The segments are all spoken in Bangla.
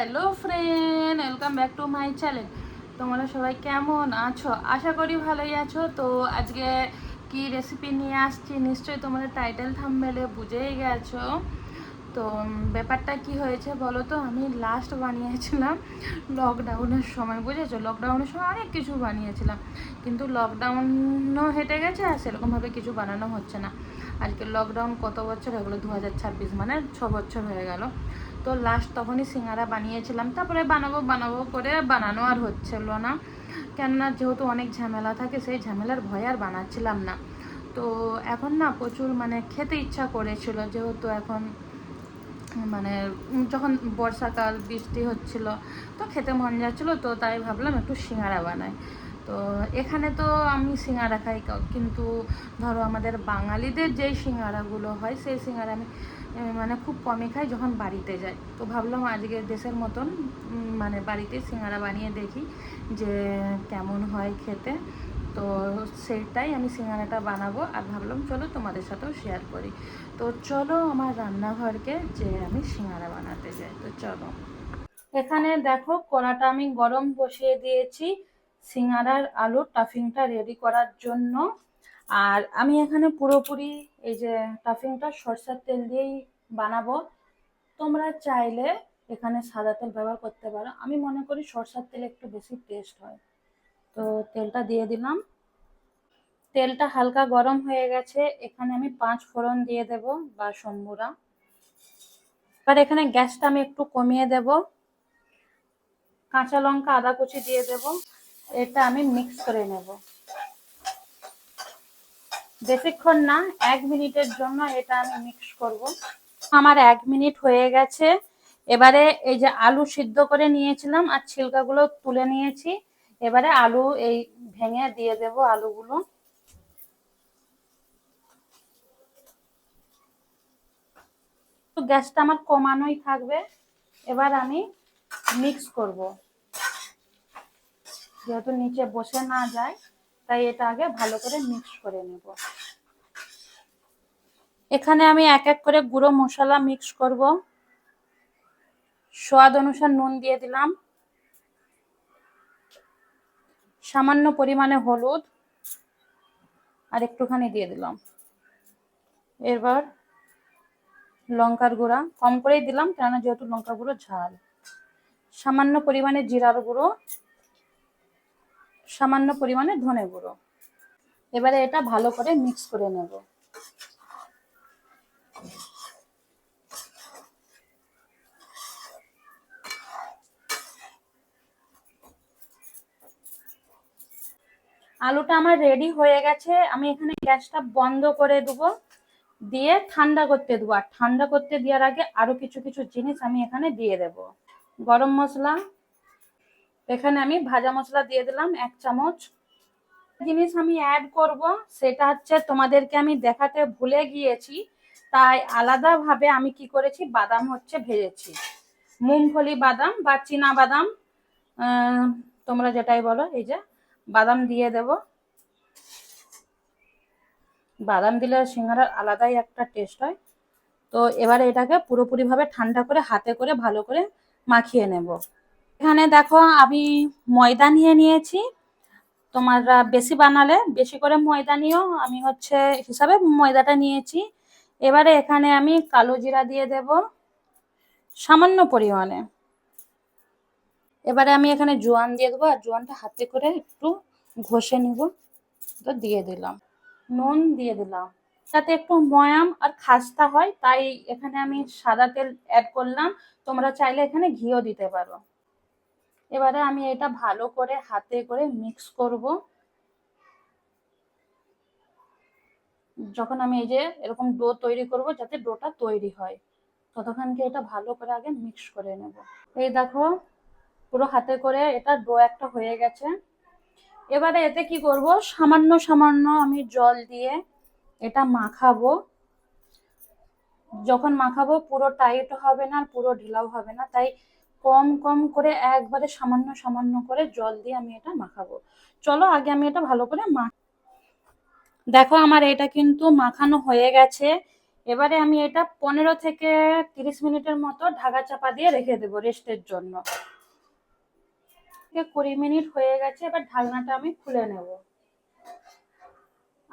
Hello friend, welcome back to my channel. তোমরা সবাই কেমন আছো? আশা করি ভালোই আছো। তো আজকে কি রেসিপি নিয়ে আসছি নিশ্চয়ই তোমাদের টাইটেল থাম্বনেলে বুঝেই গেছো। তো ব্যাপারটা কি হয়েছে বলো তো, আমি লাস্ট বানিয়েছিলাম লকডাউনের সময়, বুঝেছো? লকডাউনের সময় অনেক কিছু বানিয়েছিলাম, কিন্তু লকডাউনও হেঁটে গেছে আর সেরকমভাবে কিছু বানানো হচ্ছে না। আজকে লকডাউন কত বছর হয়ে গেলো, 2026, মানে 6 বছর হয়ে গেল। তো লাস্ট তখনই সিঙ্গারা বানিয়েছিলাম, তারপরে বানাবো বানাবো করে বানানো আর হচ্ছিল না, কেননা যেহেতু অনেক ঝামেলা থাকে, সেই ঝামেলার ভয়ে আর বানাচ্ছিলাম না। তো এখন না প্রচুর মানে খেতে ইচ্ছা করেছিল, যেহেতু এখন মানে যখন বর্ষাকাল বৃষ্টি হচ্ছিল, তো খেতে মন যাচ্ছিলো, তো তাই ভাবলাম একটু সিঙ্গারা বানাই। তো এখানে তো আমি সিঙ্গারা খাই, কিন্তু ধরো আমাদের বাঙালিদের যেই সিঙ্গারাগুলো হয় সেই সিঙ্গারা আমি মানে খুব কমই খাই যখন বাড়িতে যাই। তো ভাবলাম আজকে দেশের মতন মানে বাড়িতে সিঙ্গারা বানিয়ে দেখি যে কেমন হয় খেতে। তো সেইটাই আমি সিঙ্গারাটা বানাবো, আর ভাবলাম চলো তোমাদের সাথেও শেয়ার করি। তো চলো আমার রান্নাঘরকে যে আমি সিঙ্গারা বানাতে যাই। তো চলো, এখানে দেখো কড়াটা আমি গরম বসিয়ে দিয়েছি সিঙ্গারার আলুর টাফিংটা রেডি করার জন্য। আর আমি এখানে পুরোপুরি এই যে টাফিংটা সরষের তেল দিয়েই বানাবো। তোমরা চাইলে এখানে সাদা তেল ব্যবহার করতে পারো, আমি মনে করি সরষের তেল একটু বেশি টেস্ট হয়। তো তেলটা দিয়ে দিলাম, তেলটা হালকা গরম হয়ে গেছে, এখানে আমি 5 ফোড়ন দিয়ে দেব বা সম্বুরা। এবার এখানে গ্যাসটা আমি একটু কমিয়ে দেব, কাঁচা লঙ্কা আদা কুচি দিয়ে দেব। এটা আমি মিক্স করে নেব, বেশিক্ষণ না, 1 মিনিটের জন্য এটা আমি মিক্স করব। আমার 1 মিনিট হয়ে গেছে। এবারে এই যে আলু সিদ্ধ করে নিয়েছিলাম আর ছিলকাগুলো তুলে নিয়েছি, এবারে আলু এই ভেঙে দিয়ে দেব আলুগুলো। তো গ্যাসটা আমার কমানোই থাকবে। এবার আমি মিক্স করব, যেহেতু নিচে বসে না যায় তাই এটা আগে ভালো করে মিক্স করে নেব। এখানে আমি এক এক করে গুঁড়ো মশলা মিক্স করব। স্বাদ অনুসার নুন দিয়ে দিলাম, সামান্য পরিমাণে হলুদ আর একটুখানি দিয়ে দিলাম। এবার লঙ্কার গুঁড়া কম করেই দিলাম, কেননা যেহেতু লঙ্কার গুঁড়ো ঝাল। সামান্য পরিমাণে জিরার গুঁড়ো, সামান্য পরিমাণে ধনে গুঁড়ো। এবারে এটা ভালো করে মিক্স করে নেব। আলুটা আমার রেডি হয়ে গেছে, আমি এখানে গ্যাসটা বন্ধ করে দেবো, দিয়ে ঠান্ডা করতে দেবো। আর ঠান্ডা করতে দেওয়ার আগে আরো কিছু কিছু জিনিস আমি এখানে দিয়ে দেব। গরম মশলা, এখানে আমি ভাজা মশলা দিয়ে দিলাম 1 চামচ। জিনিস আমি অ্যাড করব, সেটা হচ্ছে তোমাদেরকে আমি দেখাতে ভুলে গিয়েছি, তাই আলাদাভাবে আমি কি করেছি, বাদাম হচ্ছে ভেজেছি, মুংফলি বাদাম বা চীনা বাদাম, তোমরা যেটাই বলো, এই যে বাদাম দিয়ে দেব। বাদাম দিলে সিঙ্গারার আলাদাই একটা টেস্ট হয়। তো এবারে এটাকে পুরোপুরি ভাবে ঠান্ডা করে হাতে করে ভালো করে মাখিয়ে নেব। এখানে দেখো আমি ময়দা নিয়ে নিয়েছি, তোমরা বেশি বানালে বেশি করে ময়দা নিও, আমি হচ্ছে হিসাবে ময়দাটা নিয়েছি। এবারে এখানে আমি কালো জিরা দিয়ে দেব সামান্য পরিমাণে। এবারে আমি এখানে জোয়ান দিয়ে দেবো, আর জোয়ানটা হাতে করে একটু ঘষে নেব। তো দিয়ে দিলাম, নুন দিয়ে দিলাম, যাতে একটু ময়াম আর খাস্তা হয়, তাই এখানে আমি সাদা তেল অ্যাড করলাম। তোমরা চাইলে এখানে ঘিও দিতে পারো। এবারে আমি এটা ভালো করে হাতে করে মিক্স করব। যখন আমি এই যে এরকম ডো তৈরি করব, যাতে ডোটা তৈরি হয়, ততক্ষণকে এটা ভালো করে আগে মিক্স করে নেব। এই দেখো পুরো হাতে করে এটা ডো একটা হয়ে গেছে। এবারে এতে কি করব, সামান্য সামান্য আমি জল দিয়ে এটা মাখাবো। যখন মাখাবো পুরো টাইট হবে না, পুরো ঢিলাও হবে না, তাই কম কম করে একবারে সামান্য সামান্য করে জল দিয়ে আমি এটা মাখাবো। চলো আগে আমি এটা ভালো করে দেখো আমার এটা কিন্তু মাখানো হয়ে গেছে। এবারে আমি এটা 15 থেকে 30 মিনিটের মতো ঢাকা চাপা দিয়ে রেখে দেবো রেস্টের জন্য। 20 মিনিট হয়ে গেছে, এবার ঢাকনাটা আমি খুলে নেব।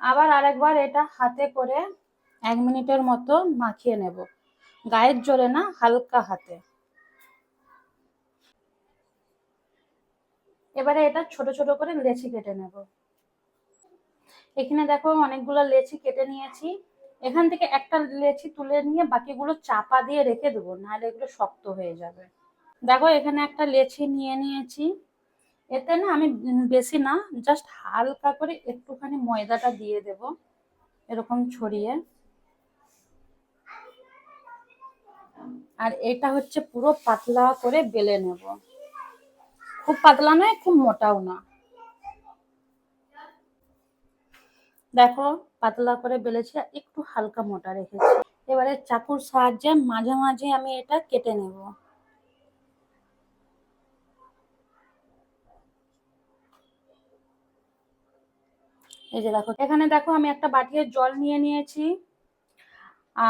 আবার আরেকবার এটা হাতে করে 1 মিনিটের মতো মাখিয়ে নেব, গায়ের জোরে না, হালকা হাতে। এবারে এটা ছোট ছোট করে লেচি কেটে নেব। এখানে দেখো অনেকগুলো লেচি কেটে নিয়েছি। এখান থেকে একটা লেচি তুলে নিয়ে বাকিগুলো চাপা দিয়ে রেখে দেবো, নাহলে এগুলো শক্ত হয়ে যাবে। দেখো এখানে একটা লেচি নিয়ে নিয়েছি। এতে না আমি বেশি না, জাস্ট হালকা করে একটুখানি ময়দাটা দিয়ে দেব, এরকম ছড়িয়ে। আর এটা হচ্ছে পুরো পাতলা করে বেলে নেব, খুব পাতলা নয় খুব মোটাও না। দেখো পাতলা করে বেলেছি, একটু হালকা মোটা রেখেছি। এবারে চাকুর সাহায্যে মাঝে মাঝে আমি এটা কেটে নেব। এই যে দেখো, এখানে দেখো আমি একটা বাটিতে জল নিয়ে নিয়েছি।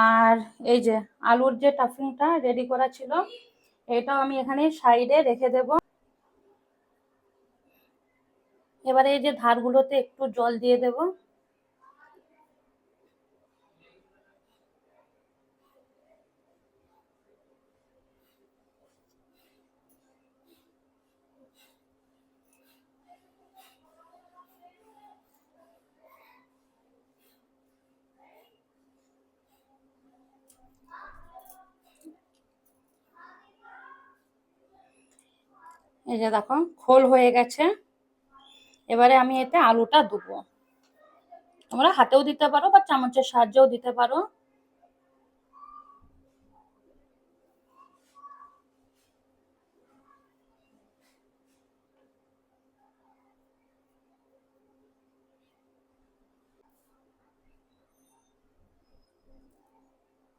আর এই যে আলুর যে টাফিংটা রেডি করা ছিল, এটাও আমি এখানে সাইডে রেখে দেব। এবারে এই যে ধারগুলোতে একটু জল দিয়ে দেব। এই যে দেখো খোল হয়ে গেছে। এবারে আমি এতে আলুটা দেবো। তোমরা হাতেও দিতে পারো বা চামচের সাহায্যেও দিতে পারো।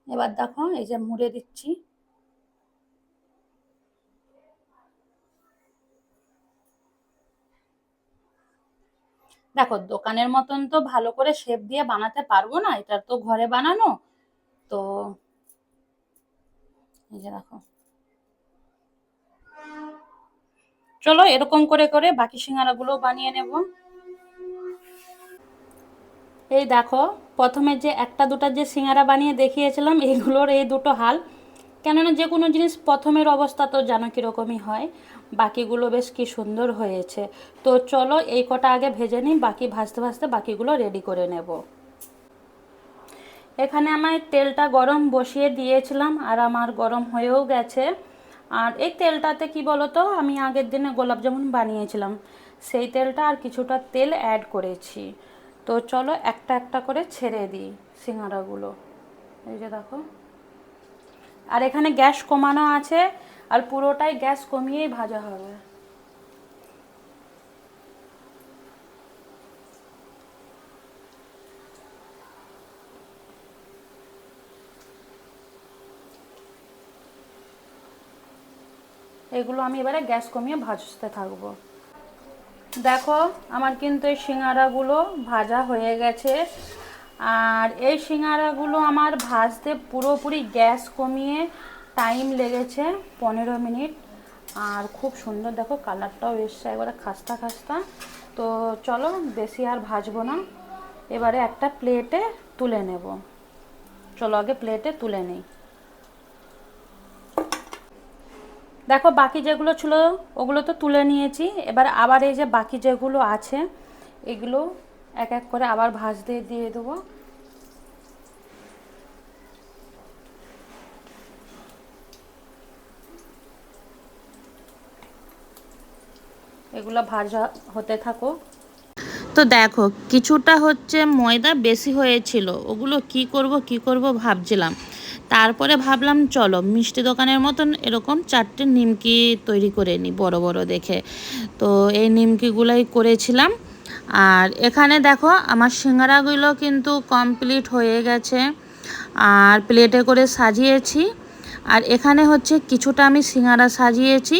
এবার দেখো এই যে মুড়ে দিচ্ছি। দেখো দোকানের মতন তো ভালো করে শেপ দিয়ে বানাতে পারবো না, এটা তো ঘরে বানানো। তো এই যে দেখো, চলো এরকম করে করে বাকি সিঙ্গারাগুলো বানিয়ে নেব। এই দেখো, প্রথমে যে একটা দুটা যে সিঙ্গারা বানিয়ে দেখিয়েছিলাম, এইগুলোর এই দুটো হাল। কেননা যে কোনো জিনিস প্রথমের অবস্থা তো জানো কীরকমই হয়, বাকিগুলো বেশ কি সুন্দর হয়েছে। তো চলো এই কটা আগে ভেজে নিই, বাকি ভাজতে ভাজতে বাকিগুলো রেডি করে নেব। এখানে আমার তেলটা গরম বসিয়ে দিয়েছিলাম, আর আমার গরম হয়েও গেছে। আর এই তেলটাতে কি বলতো, আমি আগের দিনে গোলাপ জামুন বানিয়েছিলাম, সেই তেলটা আর কিছুটা তেল অ্যাড করেছি। তো চলো একটা একটা করে ছেড়ে দিই সিঙ্গারাগুলো। এই যে দেখো, আর এখানে গ্যাস কমানো আছে, আর পুরোটাই গ্যাস কমিয়েই ভাজা হবে। এগুলো আমি এবারে গ্যাস কমিয়ে ভাজতে থাকবো। দেখো আমার কিন্তু এই সিঙ্গারাগুলো ভাজা হয়ে গেছে। আর এই সিঙ্গারাগুলো আমার ভাজতে পুরোপুরি গ্যাস কমিয়ে টাইম লেগেছে 15 মিনিট। আর খুব সুন্দর দেখো কালারটাও এসছে, একবারে খাস্তা খাস্তা। তো চলো বেশি আর ভাজবো না, এবারে একটা প্লেটে তুলে নেব। চলো আগে প্লেটে তুলে নিই। দেখো বাকি যেগুলো ছিল ওগুলো তো তুলে নিয়েছি। এবার আবার এই যে বাকি যেগুলো আছে এগুলো এক এক করে আবার ভাজতে দিয়ে দেবো। এগুলো ভাজা হতে থাকো। তো দেখো কিছুটা হচ্ছে ময়দা বেশি হয়েছিল, ওগুলো কি করব ভাবছিলাম। তারপরে ভাবলাম চলো মিষ্টি দোকানের মতন এরকম 4টে নিমকি তৈরি করে নিই বড় বড় দেখে। তো এই নিমকিগুলোই করেছিলাম। আর এখানে দেখো আমার সিঙ্গারাগুলো কিন্তু কমপ্লিট হয়ে গেছে, আর প্লেটে করে সাজিয়েছি। আর এখানে হচ্ছে কিছুটা আমি সিঙ্গারা সাজিয়েছি,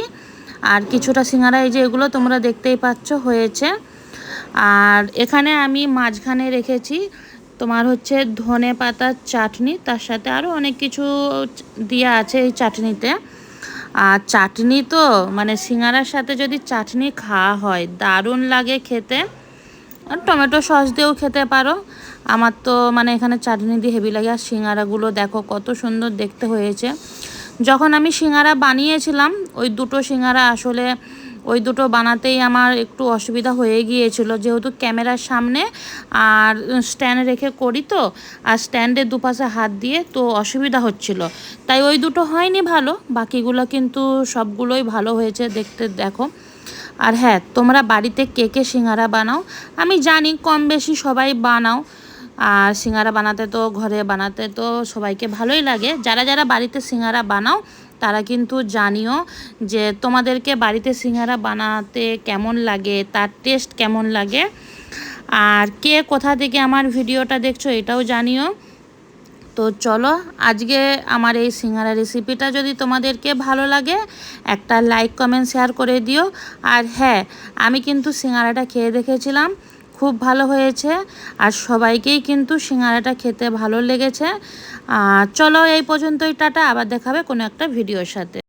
আর কিছুটা সিঙ্গারা এই যে এগুলো তোমরা দেখতেই পাচ্ছ হয়েছে। আর এখানে আমি মাঝখানে রেখেছি তোমার হচ্ছে ধনে পাতার চাটনি, তার সাথে আরও অনেক কিছু দেওয়া আছে এই চাটনিতে। আর চাটনি তো মানে সিঙ্গারার সাথে যদি চাটনি খাওয়া হয় দারুণ লাগে খেতে। টমেটো সস দিয়েও খেতে পারো। আমার তো মানে এখানে চাটনি দিয়ে হেভি লাগে। আর সিঙ্গারাগুলো দেখো কত সুন্দর দেখতে হয়েছে। যখন আমি সিঙ্গারা বানিয়েছিলাম ওই দুটো সিঙ্গারা আসলে ওই দুটো বানাতেই আমার একটু অসুবিধা হয়ে গিয়েছিল, যেহেতু ক্যামেরার সামনে আর স্ট্যান্ড রেখে করি তো, আর স্ট্যান্ডের দুপাশে হাত দিয়ে তো অসুবিধা হচ্ছিল, তাই ওই দুটো হয়নি ভালো। বাকিগুলো কিন্তু সবগুলোই ভালো হয়েছে দেখতে, দেখো। আর হ্যাঁ, তোমরা বাড়িতে কে কে সিঙ্গারা বানাও? আমি জানি কম বেশি সবাই বানাও। আর সিঙ্গারা বানাতে তো ঘরে বানাতে তো সবাইকে ভালোই লাগে। যারা যারা বাড়িতে সিঙ্গারা বানাও তারা কিন্তু জানিও যে তোমাদেরকে বাড়িতে সিঙ্গারা বানাতে কেমন লাগে, তার টেস্ট কেমন লাগে। আর কে কোথা থেকে আমার ভিডিওটা দেখছো এটাও জানিও। তো চলো, আজকে আমার এই সিঙ্গারা রেসিপিটা যদি তোমাদেরকে ভালো লাগে একটা লাইক কমেন্ট শেয়ার করে দিও। আর হ্যাঁ, আমি কিন্তু সিঙ্গারাটা খেয়ে দেখেছিলাম, খুব ভালো হয়েছে। আর সবাইকেই কিন্তু সিঙ্গারাটা খেতে ভালো লেগেছে। চলো এই পর্যন্তই, টাটা। আবার দেখাবে কোনো একটা ভিডিওর সাথে।